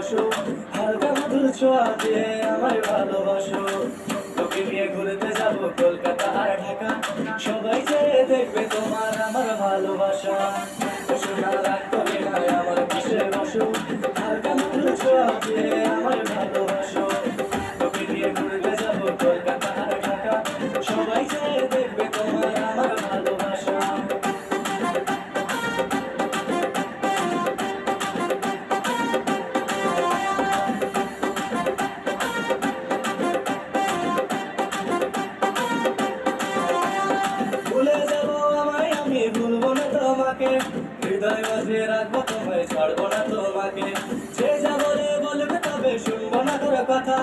বসো, হালকা মধুর ছোঁয়া দিয়ে আমায় ভালোবাসো। তোকে নিয়ে ঘুরতে যাব কলকাতা আর ঢাকা, সবাই যেয়ে দেখবে তোমার আমার ভালোবাসা। সোনা রাগ করে না আমার পাশে বসো, হালকা মধুর ছোঁয়া দিয়ে আমায় ভালোবাসো। তোকে নিয়ে ঘুরতে যাব কলকাতা আর ঢাকা, সবাই যেয়ে দেখবে তোমার আমার ভালোবাসা। ভুলে যাব আমায়, আমি ভুলবো না তোমাকে, হৃদয় মাঝে রাখবো তোমায়, ছাড়বো না তোমাকে। যে যা বলে বলবে তবে শুনবো না তোর কথা,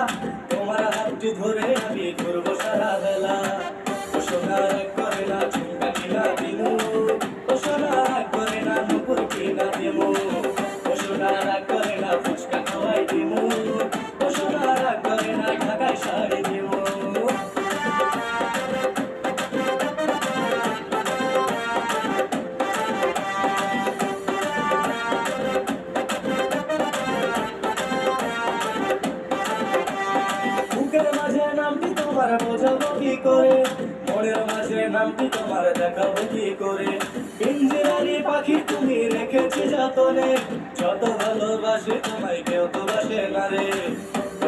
তোমার হাতটি ধরে আমি ঘুরবো সারা বেলা। ও সোনা রাগ করে না ঝুমকা কিনা দিমু, ও সোনা রাগ করে না নুপুর কিনা দিমু, ও সোনা রাগ করে না ফুচকা খাওয়াই দিমু, ও সোনা রাগ করে না ঢাকায় শাড়ি দিমু। বুকের মাঝে নামটি তোমার বোঝাবো কি করে, মনের মাঝে নামটি তোমার দেখাবো কি করে। পিঞ্জরারি পাখি তুমি রেখেছি যতনে, যত ভালোবাসে তোমায় কেউ তো বাসে না রে।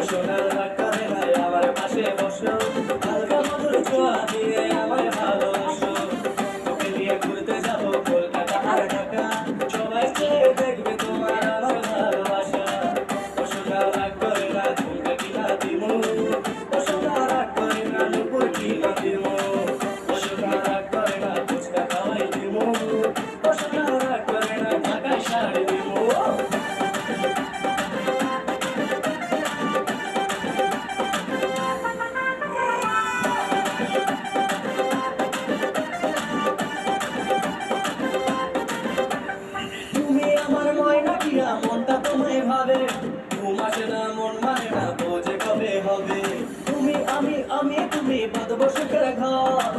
সোনার রাগ করে নাই আমার পাশে বসো, হালকা মধুর ছোঁয়া দিয়ে আমায় ভালোবাসো। তোকে নিয়ে ঘুরতে যাবো কলকাতা আর ঢাকা, সবাই চেয়ে দেখবে তোমার আমার ভালোবাসা। সোনার রাগ করে না ঝুমকা কিনা দিমু, সোনার রাগ করে না নুপুর কিনা দিমু, সোনার রাগ করে না ফুচকা খাওয়াই দিমু, সোনার রাগ করে না ঢাকায় শাড়ি দিমু। তুমি আমার ময়না কিয়া, মনটা তোমায় ভাবে, ঘুম আসে না মন মানে না বোঝে কবে হবে। তুমি আমি তুমি বাঁধবো সুখের ঘর,